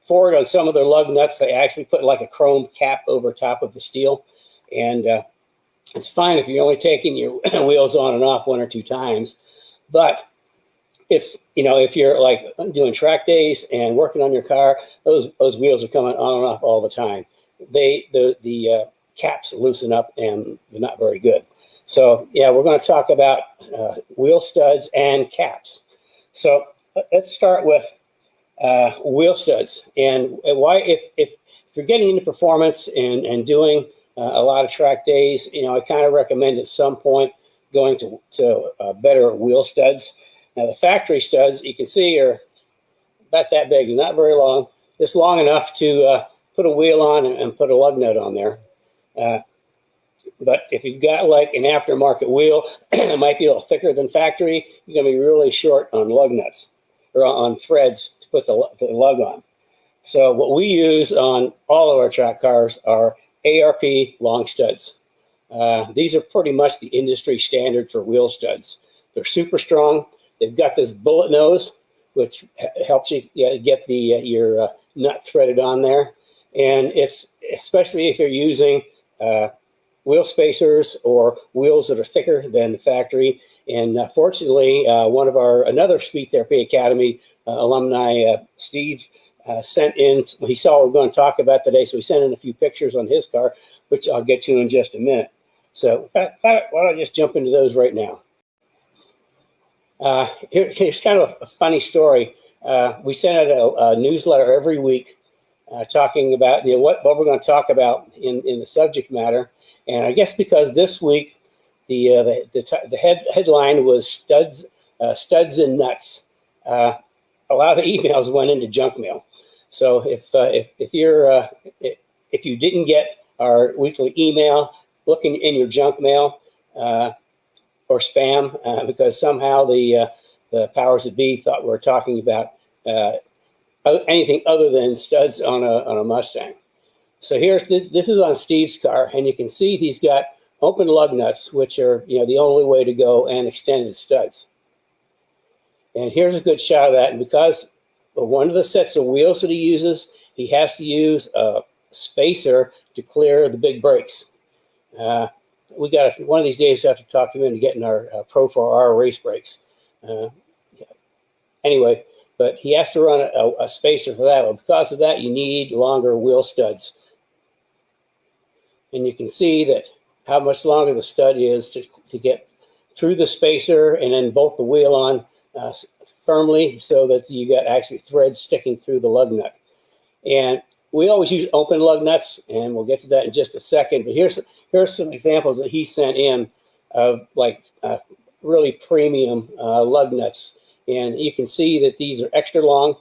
Ford, on some of their lug nuts, they actually put like a chrome cap over top of the steel. And it's fine if you're only taking your wheels on and off 1 or 2 times. But if you're like doing track days and working on your car, those wheels are coming on and off all the time. The caps loosen up and they're not very good. So yeah, we're going to talk about wheel studs and caps. So let's start with wheel studs, and why, if you're getting into performance and doing a lot of track days, I kind of recommend at some point going to better wheel studs. Now the factory studs, you can see, are about that big, not very long, just long enough to put a wheel on and put a lug nut on there. But if you've got like an aftermarket wheel, it might be a little thicker than factory, you're going to be really short on lug nuts or on threads to put the lug on. So what we use on all of our track cars are ARP long studs. These are pretty much the industry standard for wheel studs. They're super strong. They've got this bullet nose, which helps you get your nut threaded on there. And it's, especially if you're using wheel spacers or wheels that are thicker than the factory. And fortunately, one of another Speed Therapy Academy alumni, Steve, sent in, he saw what we're going to talk about today, so he sent in a few pictures on his car, which I'll get to in just a minute. So why don't I just jump into those right now? Here's kind of a funny story. We send out a newsletter every week talking about what we're going to talk about in the subject matter. And I guess because this week the headline was studs and nuts, a lot of the emails went into junk mail. So if you didn't get our weekly email, look in your junk mail or spam, because somehow the powers that be thought we were talking about anything other than studs on a Mustang. So this is on Steve's car, and you can see he's got open lug nuts, which are the only way to go, and extended studs. And here's a good shot of that. And because of one of the sets of wheels that he uses, he has to use a spacer to clear the big brakes. We got one of these days we have to talk him into getting our Pro 4R race brakes. Anyway, but he has to run a spacer for that. Well, because of that, you need longer wheel studs. And you can see that how much longer the stud is to get through the spacer and then bolt the wheel on firmly so that you got actually threads sticking through the lug nut. And we always use open lug nuts, and we'll get to that in just a second. But here's some examples that he sent in of like really premium lug nuts. And you can see that these are extra long.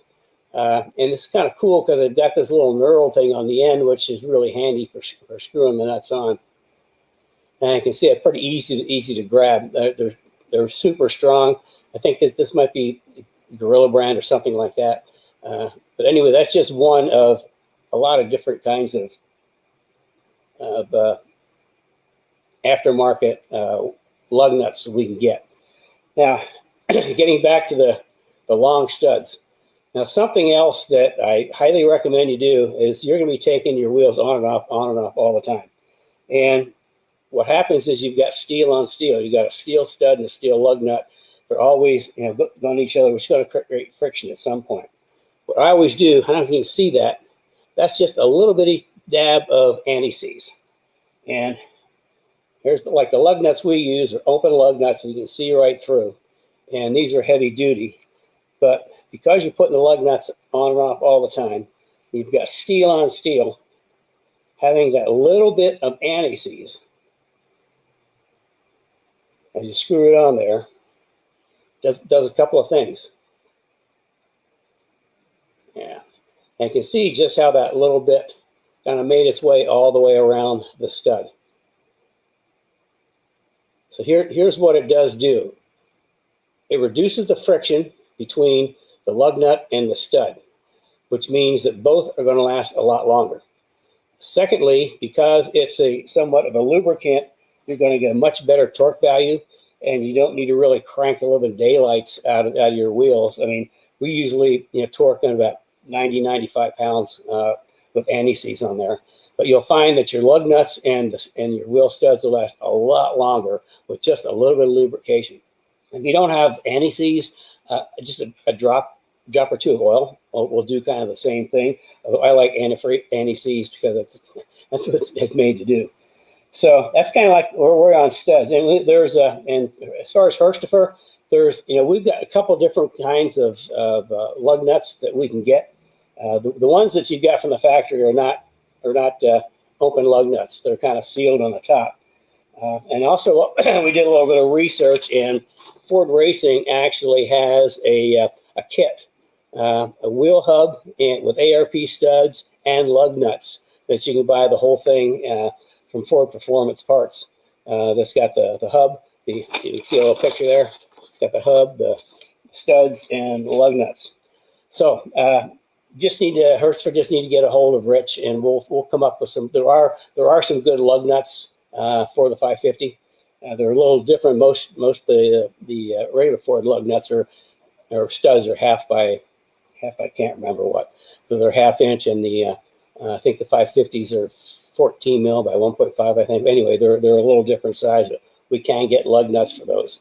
And it's kind of cool because they've got this little knurl thing on the end, which is really handy for screwing the nuts on. And you can see it's pretty easy to grab. They're super strong. I think this might be Gorilla brand or something like that. But anyway, that's just one of a lot of different kinds of aftermarket lug nuts that we can get. Now, getting back to the long studs. Now, something else that I highly recommend you do is you're going to be taking your wheels on and off all the time. And what happens is you've got steel on steel. You've got a steel stud and a steel lug nut. They're always on each other, which is going to create friction at some point. What I always do, I don't know if you can see that, that's just a little bitty dab of anti-seize. And here's like the lug nuts we use are open lug nuts, so you can see right through. And these are heavy duty. But because you're putting the lug nuts on and off all the time, you've got steel on steel, having that little bit of anti-seize. As you screw it on there, does a couple of things. Yeah, and you can see just how that little bit kind of made its way all the way around the stud. So here's what it does do. It reduces the friction between the lug nut and the stud, which means that both are going to last a lot longer. Secondly, because it's somewhat of a lubricant, you're going to get a much better torque value, and you don't need to really crank the living daylights out of your wheels. I mean, we usually torque in about 90, 95 pounds with anti-seize on there. But you'll find that your lug nuts and your wheel studs will last a lot longer with just a little bit of lubrication. If you don't have anti-seize, just a drop or two of oil will do kind of the same thing. Although I like anti-seize because that's what it's made to do. So that's kind of like where we're on studs. And and as far as Hurstifer, we've got a couple different kinds of lug nuts that we can get. The ones that you got from the factory are not open lug nuts. They're kind of sealed on the top. And also, we did a little bit of research, and Ford Racing actually has a kit, a wheel hub with ARP studs and lug nuts that you can buy the whole thing from Ford Performance Parts. That's got the hub. You can see a little picture there. It's got the hub, the studs, and the lug nuts. So Hurstifer just need to get a hold of Rich, and we'll come up with some. There are some good lug nuts for the 550. They're a little different. Most of the regular Ford lug nuts or studs are half by I can't remember what, but they're ½ inch, and I think the 550s are 14 mil by 1.5. I think anyway, they're a little different size, but we can get lug nuts for those.